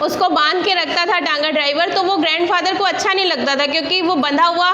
उसको बांध के रखता था टांगा ड्राइवर, तो वो ग्रैंडफादर को अच्छा नहीं लगता था, क्योंकि वो बंधा हुआ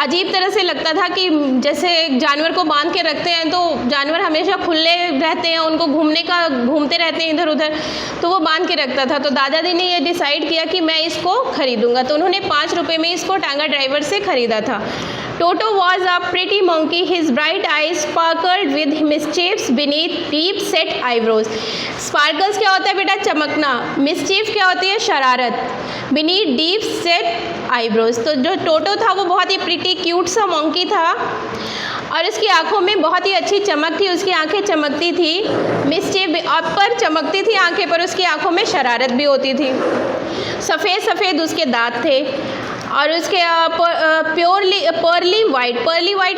अजीब तरह से लगता था कि जैसे जानवर को बांध के रखते हैं तो जानवर हमेशा खुले रहते हैं, उनको घूमते रहते हैं इधर उधर, तो वो बांध के रखता था। तो दादाजी ने ये डिसाइड किया कि मैं इसको खरीदूंगा, तो उन्होंने 5 रुपये में इसको टांगा ड्राइवर से खरीदा था। Toto was a pretty monkey. His bright eyes sparkled with mischiefs beneath deep set eyebrows. Sparkles क्या होता है बेटा? चमकना। Mischief क्या होती है? शरारत। Beneath deep set eyebrows. तो जो टोटो था वो बहुत ही pretty cute सा monkey था और उसकी आंखों में बहुत ही अच्छी चमक थी, उसकी आंखें चमकती थी। मिस्चीफ पर चमकती थी आंखें, पर उसकी आंखों में शरारत भी होती थी। सफ़ेद सफ़ेद उसके दांत थे और उसके पर्ली वाइट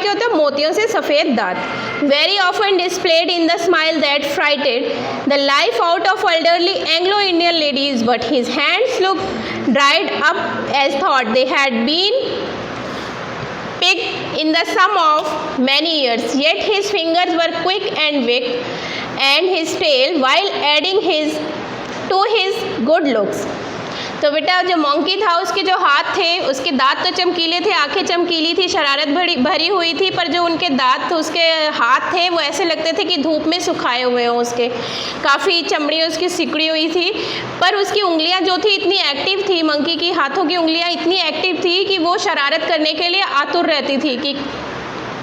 क्या होता है? मोतियों से सफ़ेद दांत। Very often displayed in the smile that frighted the life out of elderly Anglo Indian ladies, but his hands look dried up as thought they had been picked in the sum of many years, yet his fingers were quick and weak, and his tail, while adding to his good looks. तो बेटा जो monkey था उसके जो हाथ थे, उसके दांत तो चमकीले थे, आंखें चमकीली थी, शरारत भरी हुई थी, पर जो उनके दांत थे, उसके हाथ थे, वो ऐसे लगते थे कि धूप में सुखाए हुए हों। उसके काफ़ी चमड़ी उसकी सिकुड़ी हुई थी, पर उसकी उंगलियां जो थी इतनी एक्टिव थी, मंकी की हाथों की उंगलियां इतनी एक्टिव थी कि वो शरारत करने के लिए आतुर रहती थी कि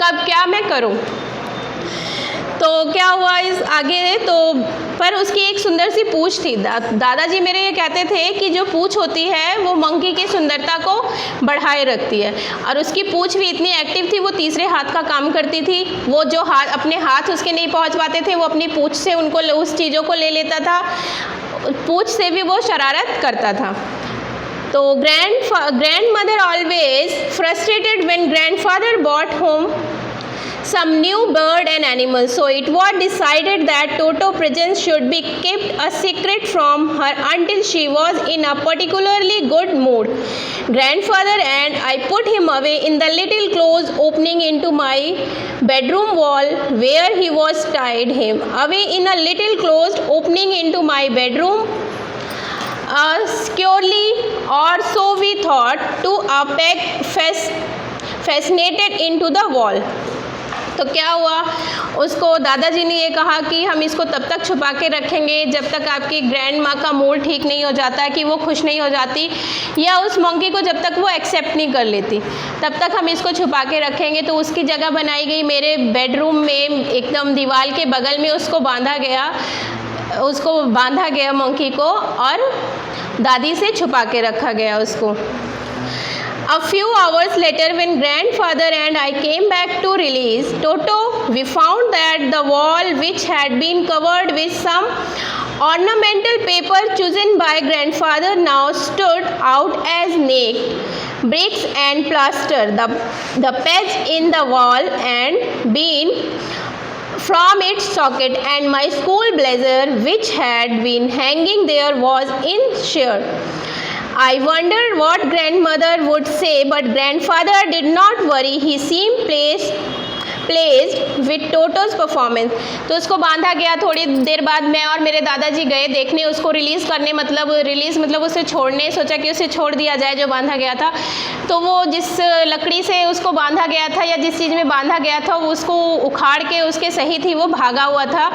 कब क्या मैं करूं। तो क्या हुआ इस आगे, तो पर उसकी एक सुंदर सी पूँछ थी। दादाजी मेरे ये कहते थे कि जो पूँछ होती है वो मंकी की सुंदरता को बढ़ाए रखती है, और उसकी पूँछ भी इतनी एक्टिव थी, वो तीसरे हाथ का काम करती थी। वो जो अपने हाथ उसके नहीं पहुंच पाते थे, वो अपनी पूँछ से उस चीज़ों को ले लेता था, पूँछ से भी वो शरारत करता था। तो grandmother always frustrated when grandfather brought home some new bird and animal, so it was decided that Toto presents should be kept a secret from her until she was in a particularly good mood. Grandfather and I put him away in the little closed opening into my bedroom wall where he was tied him away in a little closed opening into my bedroom securely, or so we thought, to a peg fascinated into the wall. तो क्या हुआ, उसको दादाजी ने ये कहा कि हम इसको तब तक छुपा के रखेंगे जब तक आपकी ग्रैंड माँ का मूड ठीक नहीं हो जाता, कि वो खुश नहीं हो जाती, या उस मंकी को जब तक वो एक्सेप्ट नहीं कर लेती, तब तक हम इसको छुपा के रखेंगे। तो उसकी जगह बनाई गई मेरे बेडरूम में, एकदम दीवार के बगल में उसको बांधा गया मंकी को, और दादी से छुपा के रखा गया उसको। A few hours later, when grandfather and I came back to release Toto, we found that the wall, which had been covered with some ornamental paper chosen by grandfather, now stood out as naked bricks and plaster. The patch in the wall and been from its socket, and my school blazer, which had been hanging there, was in sheer. I wondered what grandmother would say, but grandfather did not worry. He seemed pleased with Toto's performance. तो उसको बांधा गया। थोड़ी देर बाद मैं और मेरे दादाजी गए देखने, उसको रिलीज़ करने, मतलब उसे छोड़ने, सोचा कि उसे छोड़ दिया जाए जो बांधा गया था। तो वो जिस लकड़ी से उसको बांधा गया था, या जिस चीज़ में बांधा गया था, वो उसको उखाड़ के उसके सही थी, वो भागा हुआ था,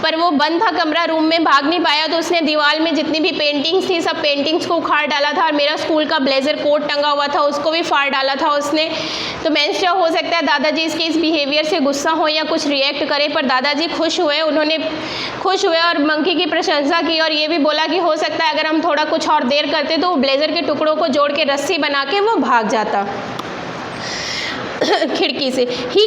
पर वो बंद था कमरा, रूम में भाग नहीं पाया। तो उसने दीवार में जितनी भी पेंटिंग्स थी, सब पेंटिंग्स को उखाड़ डाला था, और मेरा स्कूल का ब्लेजर कोट टंगा हुआ था उसको भी फाड़ डाला था उसने। तो मैं हो सकता है दादाजी इसके इस बिहेवियर से गुस्सा हो या कुछ रिएक्ट करे, पर दादाजी खुश हुए और मंकी की प्रशंसा की, और ये भी बोला कि हो सकता है अगर हम थोड़ा कुछ और देर करते तो ब्लेजर के टुकड़ों को जोड़ के रस्सी बना के वो भाग जाता खिड़की से। He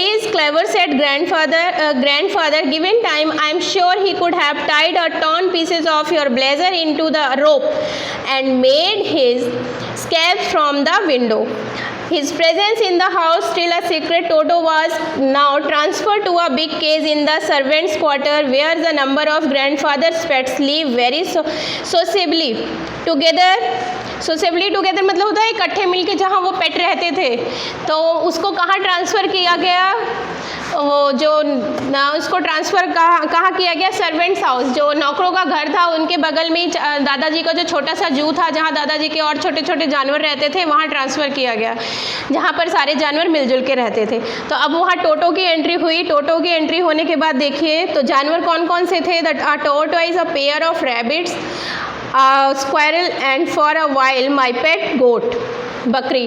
is clever, said grandfather. Given time, I am sure he could have tied a torn pieces of your blazer into the rope and made his escape from the window. His presence in the house still a secret, Toto was now transferred to a big cage in the servants' quarter, where the number of grandfather's pets live very sociably together मतलब होता है इकट्ठे मिलके, जहाँ वो पेट रहते थे। तो उसको कहाँ ट्रांसफ़र किया गया? वो जो ना उसको ट्रांसफ़र कहाँ किया गया, सर्वेंट्स हाउस, जो नौकरों का घर था उनके बगल में ही दादाजी का जो छोटा सा जू था जहाँ दादाजी के और छोटे छोटे जानवर रहते थे वहाँ ट्रांसफ़र किया गया, जहाँ पर सारे जानवर मिलजुल के रहते थे। तो अब वहाँ टोटो की एंट्री हुई। टोटो की एंट्री होने के बाद देखिए तो जानवर कौन कौन से थे, that a tortoise, a pair of rabbits, squirrel, and for a while my pet goat, बकरी.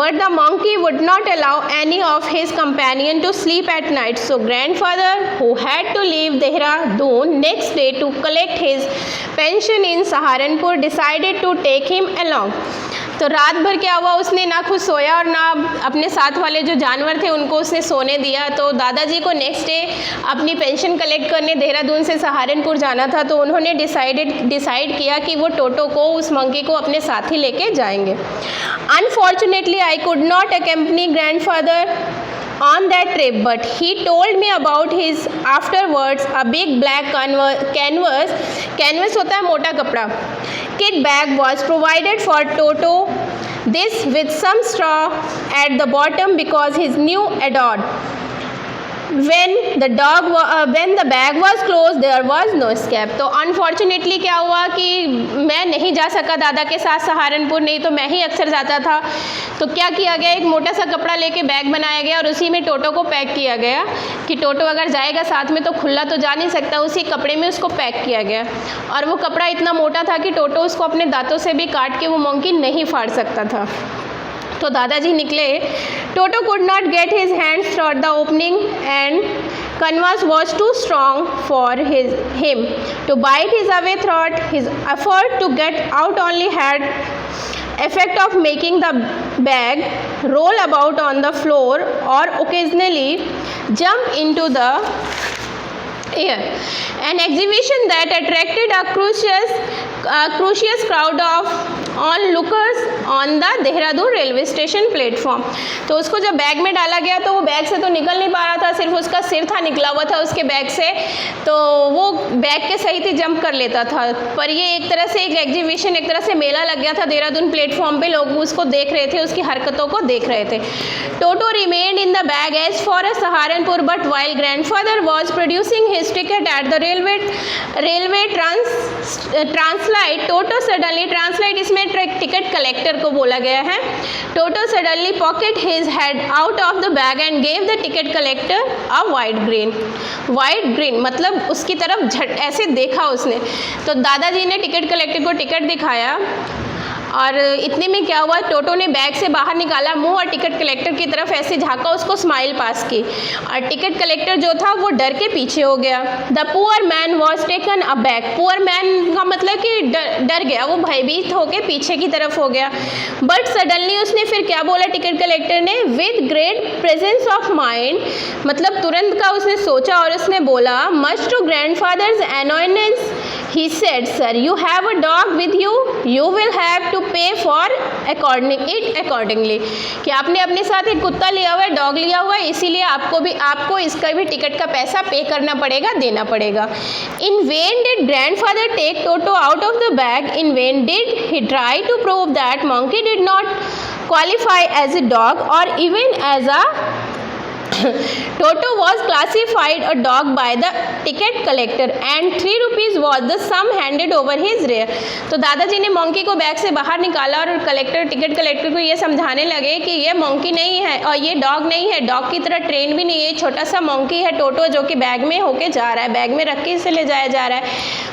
But the monkey would not allow any of his companion to sleep at night. So grandfather, who had to leave Dehradun next day to collect his pension in Saharanpur, decided to take him along. तो रात भर क्या हुआ, उसने ना खुद सोया और ना अपने साथ वाले जो जानवर थे उनको उसने सोने दिया। तो दादाजी को नेक्स्ट डे अपनी पेंशन कलेक्ट करने देहरादून से सहारनपुर जाना था, तो उन्होंने डिसाइड किया कि वो टोटो को, उस मंकी को अपने साथ ही लेके जाएंगे। Unfortunately I could not accompany grandfather on that trip, but he told me about his afterwards. A big black canvas होता है मोटा कपड़ा, kit bag was provided for Toto, this with some straw at the bottom because his new adored. When the bag was closed, there was no escape. तो unfortunately क्या हुआ कि मैं नहीं जा सका दादा के साथ सहारनपुर, नहीं तो मैं ही अक्सर जाता था। तो क्या किया गया, एक मोटा सा कपड़ा लेके बैग बनाया गया और उसी में टोटो को पैक किया गया कि टोटो अगर जाएगा साथ में तो खुला तो जा नहीं सकता, उसी कपड़े में उसको पैक किया गया। और वो कपड़ा इतना मोटा था कि टोटो उसको अपने दांतों से भी काट के वो मंकी नहीं फाड़ सकता था। तो दादाजी निकले। टोटो could not get his hands through the opening and canvas was too strong for him to bite his way through. His effort to get out only had effect of making the bag roll about on the floor or occasionally jump into the air. An exhibition that attracted a curious crowd of onlookers on the Dehradun railway station platform. तो उसको जब bag में डाला गया तो वो bag से तो निकल नहीं पा रहा था, सिर्फ उसका सिर था निकला हुआ था उसके बैग से, तो वो बैग के सही थी जंप कर लेता था। पर ये एक तरह से एक एग्जीबिशन, एक तरह से मेला लग गया था देहरादून प्लेटफॉर्म पे, लोग उसको देख रहे थे, उसकी हरकतों को देख रहे थे। Toto remained in the bag as far as Saharanpur, but while grandfather was producing his ticket at the railway turnstile, Toto suddenly, turnstile इसमें टिकट कलेक्टर को बोला गया है, Toto suddenly poked his head out of the bag and gave the ticket collector a wide grin, मतलब उसकी तरफ ऐसे देखा उसने। तो दादाजी ने टिकट कलेक्टर को टिकट दिखाया और इतने में क्या हुआ, टोटो ने बैग से बाहर निकाला मुंह और टिकट कलेक्टर की तरफ ऐसे झांका, उसको स्माइल पास की और टिकट कलेक्टर जो था वो डर के पीछे हो गया। The poor man was taken a back, poor man का मतलब कि डर गया, वो भयभीत होकर पीछे की तरफ हो गया। बट सडनली उसने फिर क्या बोला टिकट कलेक्टर ने, with great presence of mind, मतलब तुरंत का उसने सोचा और उसने बोला, much to grandfather's annoyance he said, sir, you have a dog with you, you will have to pay for accordingly, कि आपने अपने साथ एक कुत्ता लिया हुआ है, डॉग लिया हुआ है, इसीलिए आपको इसका भी टिकट का पैसा पे करना पड़ेगा, देना पड़ेगा। In vain did grandfather take Toto out of the bag, in vain did he try to prove that monkey did not qualify as a dog or even as a Toto was classified a dog by the ticket collector and 3 rupees was the sum handed over his rear. तो दादाजी ने monkey को bag से बाहर निकाला और ticket collector को ये समझाने लगे कि ये मंकी नहीं है और ये डॉग नहीं है, डॉग की तरह ट्रेन भी नहीं है, छोटा सा मंकी है टोटो जो कि बैग में होके जा रहा है, बैग में रख के इसे ले जाया जा रहा है।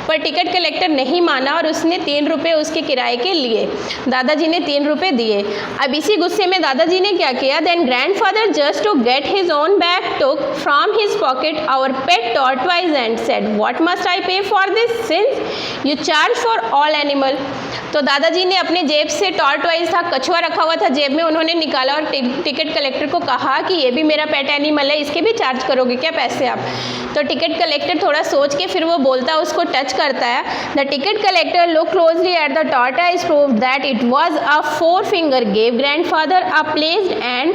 पर टिकट कलेक्टर नहीं माना और उसने 3 रुपये उसके किराए के लिए, दादाजी ने 3 रुपये दिए। अब इसी गुस्से में दादाजी ने क्या किया, then grandfather just to get his own bag took from his pocket our pet tortoise and said, what must I pay for this since you charge for all animal? तो दादाजी ने अपने जेब से टॉर्टवाइज था, कछुआ रखा हुआ था जेब में, उन्होंने निकाला और टिकट कलेक्टर को कहा कि ये भी मेरा पेट एनिमल है, इसके भी चार्ज करोगे क्या पैसे आप? तो टिकट कलेक्टर थोड़ा सोच के फिर वो बोलता, उसको टच करता है। The ticket collector look closely at the tortoise, proved that it was a 4 finger, gave grandfather a placed and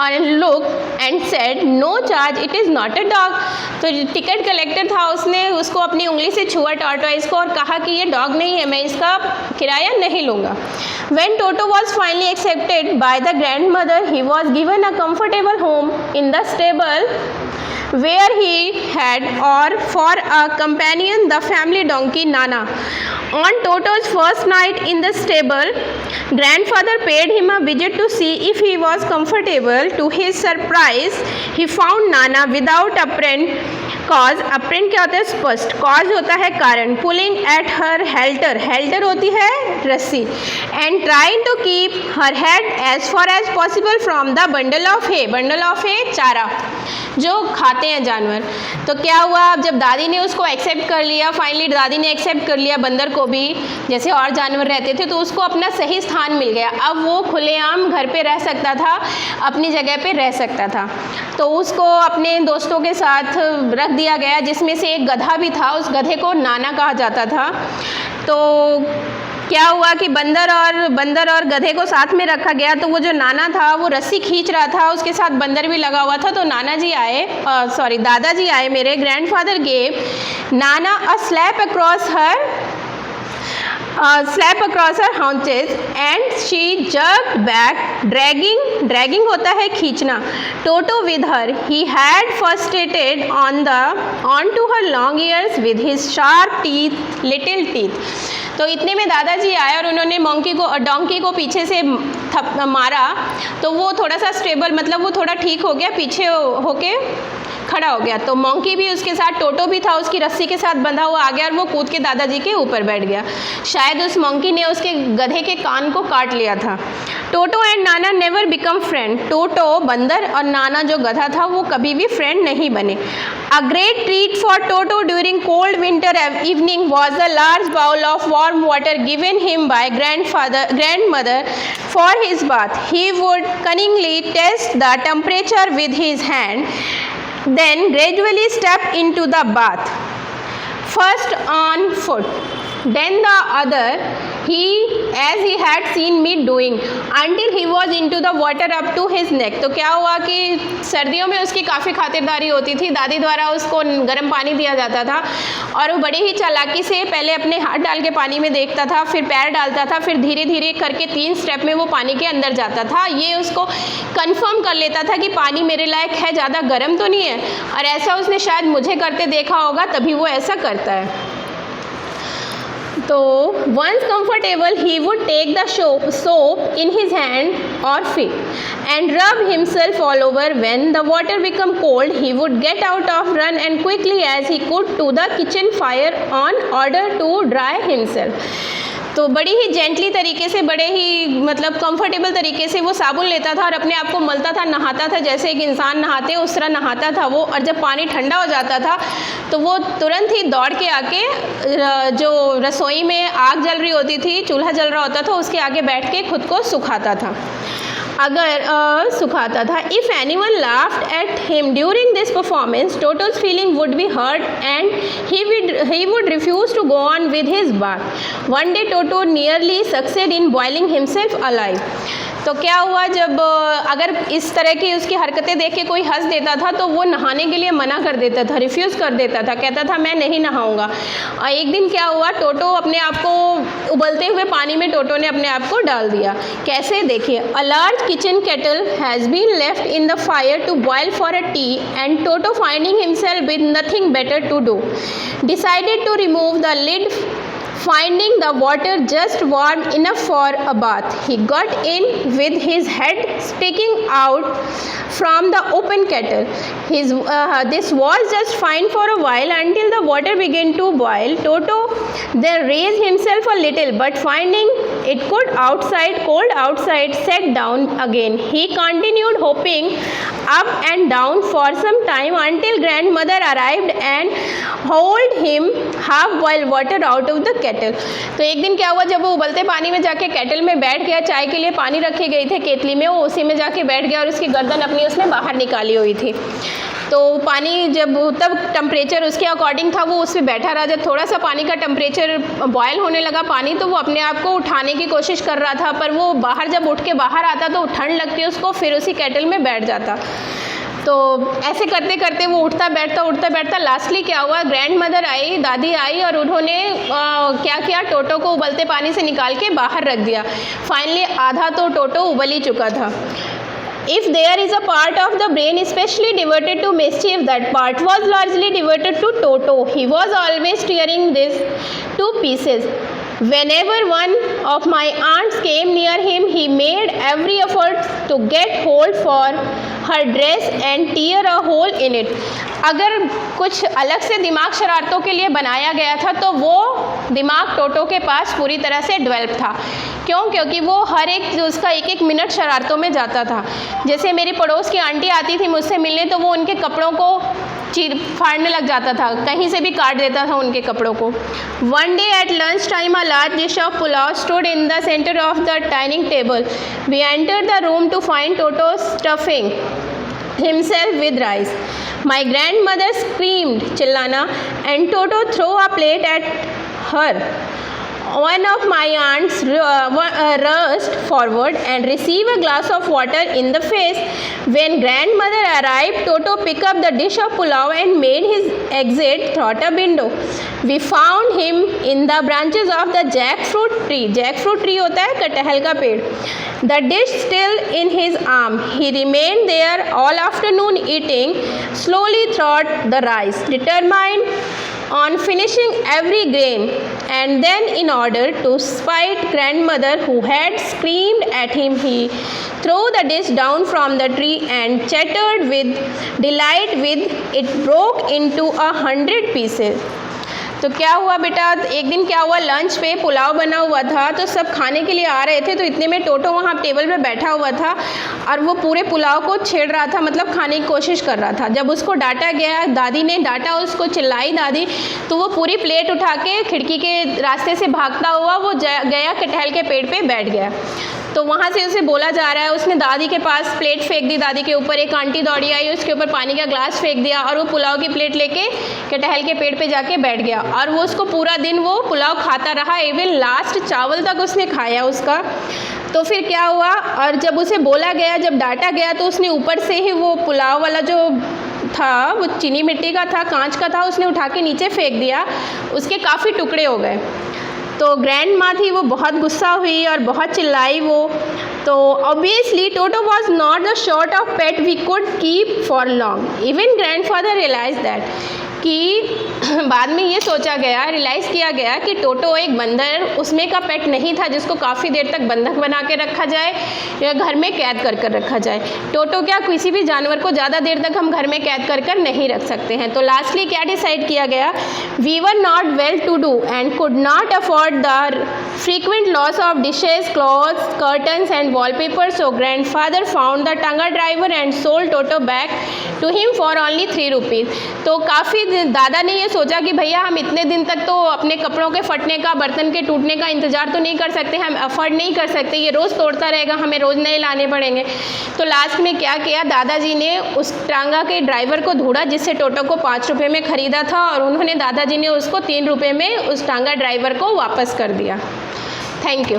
and looked and said, "No charge, it is not a dog." तो ticket collector था, उसने उसको अपनी उंगली से छुआ tortoise को और कहा कि ये डॉग नहीं है, मैं इसका किराया नहीं लूँगा. When Toto was finally accepted by the grandmother, he was given a comfortable home in the stable where he had or for a companion the family donkey Nana. On Toto's first night in the stable, grandfather paid him a visit to see if he was comfortable. To his surprise, he found Nana without apparent cause. apparent क्या होता है? स्पष्ट. cause होता है कारण. pulling at her halter. halter होती है रस्सी. and trying to keep her head as far as possible from the bundle of hay. bundle of hay चारा जो खाते हैं जानवर. तो क्या हुआ, अब जब दादी ने उसको एक्सेप्ट कर लिया, फाइनली दादी ने एक्सेप्ट कर लिया बंदर को भी, जैसे और जानवर रहते थे, तो उसको अपना सही स्थान मिल गया. अब वो खुलेआम घर पे रह सकता था, अपनी जगह पे रह सकता था. तो उसको अपने दोस्तों के साथ रख दिया गया, जिसमें से एक गधा भी था. उस गधे को नाना कहा जाता था. तो क्या हुआ कि बंदर और गधे को साथ में रखा गया. तो वो जो नाना था वो रस्सी खींच रहा था, उसके साथ बंदर भी लगा हुआ था. तो दादाजी आए मेरे. Grandfather gave Nana a slap across her haunches and she jerked back, dragging होता है खींचना. Toto with her. He had frustrated onto her long ears with his sharp little teeth. तो इतने में दादाजी आए और उन्होंने डोंकी को पीछे से मारा. तो वो थोड़ा सा स्टेबल, मतलब वो थोड़ा ठीक हो गया, पीछे होके खड़ा हो गया. तो मोंकी भी उसके साथ, टोटो भी था उसकी रस्सी के साथ बंधा हुआ, आ गया और वो कूद के दादाजी के ऊपर बैठ गया. शायद उस मोंकी ने उसके गधे के कान को काट लिया था. टोटो and Nana never become friend. टोटो बंदर और नाना जो गधा था वो कभी भी फ्रेंड नहीं बने. A great treat for Toto during cold winter evening was a large bowl of warm water given him by grandmother for his bath. He would cunningly test the temperature with his hand, then gradually step into the bath, first on foot, then the other, as he had seen me doing, until he was into the water up to his neck. तो क्या हुआ कि सर्दियों में उसकी काफ़ी खातिरदारी होती थी. दादी द्वारा उसको गर्म पानी दिया जाता था और वो बड़ी ही चालाकी से पहले अपने हाथ डाल के पानी में देखता था, फिर पैर डालता था, फिर धीरे धीरे करके 3 स्टेप में वो पानी के अंदर जाता था. ये उसको कंफर्म कर लेता था कि पानी मेरे लायक है, ज़्यादा गर्म तो नहीं है. और ऐसा उसने शायद मुझे करते देखा होगा, तभी वो ऐसा करता है. तो once comfortable, he would take the soap in his hand or feet and rub himself all over. When the water became cold, he would get out of run and quickly as he could to the kitchen fire on order to dry himself. तो बड़ी ही gently तरीके से, बड़े ही मतलब comfortable तरीके से वो साबुन लेता था और अपने आप को मलता था, नहाता था, जैसे एक इंसान नहाते उस तरह नहाता था वो. और जब पानी ठंडा हो जाता था तो वो तुरंत ही दौड़ के आके जो रसोई में आग जल रही होती थी, चूल्हा जल रहा होता था, उसके आगे बैठ के खुद को सुखाता था. सुखाता था. If anyone laughed at him during this performance, Toto's feeling would be hurt and he would refuse to go on with his bath. One day Toto nearly succeeded in boiling himself alive. तो क्या हुआ, जब अगर इस तरह की उसकी हरकतें देख के कोई हंस देता था तो वो नहाने के लिए मना कर देता था, रिफ्यूज़ कर देता था, कहता था मैं नहीं नहाऊंगा. और एक दिन क्या हुआ, टोटो अपने आप को उबलते हुए पानी में टोटो ने अपने आप को डाल दिया. कैसे, देखिए. A large kitchen kettle has been left in the fire to boil for a tea and Toto finding himself with nothing better to do decided to remove the lid. Finding the water just warm enough for a bath, he got in with his head sticking out from the open kettle. This was just fine for a while until the water began to boil. Toto then raised himself a little, but finding it cold outside, sat down again. He continued hopping up and down for some time until grandmother arrived and hauled him half-boiled water out of the kettle. तो एक दिन क्या हुआ, जब वो उबलते पानी में जाके केटल में बैठ गया, चाय के लिए पानी रखे गए थे केतली में, वो उसी में जाके बैठ गया और उसकी गर्दन अपनी उसने बाहर निकाली हुई थी. तो पानी जब तब टेम्परेचर उसके अकॉर्डिंग था, वो उस पर बैठा रहा। जब थोड़ा सा पानी का टेम्परेचर बॉयल होने लगा पानी, तो वो अपने आप को उठाने की कोशिश कर रहा था, पर वो बाहर जब उठ के बाहर आता तो ठंड लगती है उसको, फिर उसी केटल में बैठ जाता। तो ऐसे करते करते वो उठता बैठता लास्टली क्या हुआ, ग्रैंड मदर आई, दादी आई और उन्होंने क्या किया, टोटो को उबलते पानी से निकाल के बाहर रख दिया। फाइनली आधा तो टोटो उबल ही चुका था। If there is a part of the brain especially devoted to mischief, that part was largely devoted to Toto. He was always tearing this to pieces. Whenever one of my aunts came near him, he made every effort to get hold for her dress and tear a hole in it. अगर कुछ अलग से दिमाग शरारतों के लिए बनाया गया था तो वो दिमाग टोटो के पास पूरी तरह से डेवलप था। क्यों? क्योंकि वो हर एक उसका एक एक मिनट शरारतों में जाता था। जैसे मेरी पड़ोस की आंटी आती थी मुझसे मिलने, तो वो उनके कपड़ों को फाड़ने लग जाता था, कहीं से भी काट देता था उनके कपड़ों को। One day at lunch time a large dish of pulao stood in the centre of the dining table. We entered the room to find Toto stuffing himself with rice. My grandmother screamed, चिल्लाना, and Toto threw a plate at her. One of my aunts rushed forward and received a glass of water in the face. When grandmother arrived, Toto picked up the dish of pulao and made his exit through a window. We found him in the branches of the jackfruit tree. Jackfruit tree होता है कटहल का पेड़. The dish still in his arm. He remained there all afternoon eating slowly through the rice, determined on finishing every grain. And then, in order to spite grandmother who had screamed at him, he threw the dish down from the tree and chattered with delight with it broke into 100 pieces. तो क्या हुआ बेटा, एक दिन क्या हुआ, lunch पे पुलाव बना हुआ था, तो सब खाने के लिए आ रहे थे, तो इतने में टोटो वहाँ टेबल पे बैठा हुआ था और वो पूरे पुलाव को छेड़ रहा था, मतलब खाने की कोशिश कर रहा था। जब उसको डांटा गया, दादी ने डांटा उसको, चिल्लाई दादी, तो वो पूरी प्लेट उठा के खिड़की के रास्ते से भागता हुआ वो गया कटहल के पेड़ पे बैठ गया। तो वहाँ से उसे बोला जा रहा है, उसने दादी के पास प्लेट फेंक दी, दादी के ऊपर एक आंटी दौड़ी आई, उसके ऊपर पानी का ग्लास फेंक दिया और वो पुलाव की प्लेट लेके कटहल के पेड़ पे जाके बैठ गया। और वो उसको पूरा दिन वो पुलाव खाता रहा, इवन लास्ट चावल तक उसने खाया उसका। तो फिर क्या हुआ, और जब उसे बोला गया, जब डांटा गया, तो उसने ऊपर से ही वो पुलाव वाला जो था, वो चीनी मिट्टी का था, कांच का था, उसने उठा के नीचे फेंक दिया, उसके काफ़ी टुकड़े हो गए। तो ग्रैंड माँ थी, वो बहुत गुस्सा हुई और बहुत चिल्लाई वो। तो obviously Toto was not the sort of pet we could keep for long. Even grandfather realize that, कि बाद में ये सोचा गया, रियलाइज़ किया गया कि टोटो एक बंदर उसमें का पेट नहीं था जिसको काफ़ी देर तक बंधक बना के रखा जाए या घर में कैद कर कर रखा जाए। टोटो क्या, किसी भी जानवर को ज़्यादा देर तक हम घर में कैद कर कर नहीं रख सकते हैं। तो लास्टली क्या डिसाइड किया गया, we were not well to do and could not afford the frequent loss of dishes, clothes, curtains and wallpaper. So grandfather found the tanga driver and sold Toto back to him for only 3 rupees. तो काफ़ी दादा ने ये सोचा कि भैया हम इतने दिन तक तो अपने कपड़ों के फटने का, बर्तन के टूटने का इंतज़ार तो नहीं कर सकते, हम अफोर्ड नहीं कर सकते, ये रोज़ तोड़ता रहेगा, हमें रोज़ नए लाने पड़ेंगे। तो लास्ट में क्या किया, दादाजी ने उस टांगा के ड्राइवर को ढूंढा जिससे टोटो को 5 रुपये में ख़रीदा था, और उन्होंने दादाजी ने उसको 3 रुपये में उस टांगा ड्राइवर को वापस कर दिया। Thank you.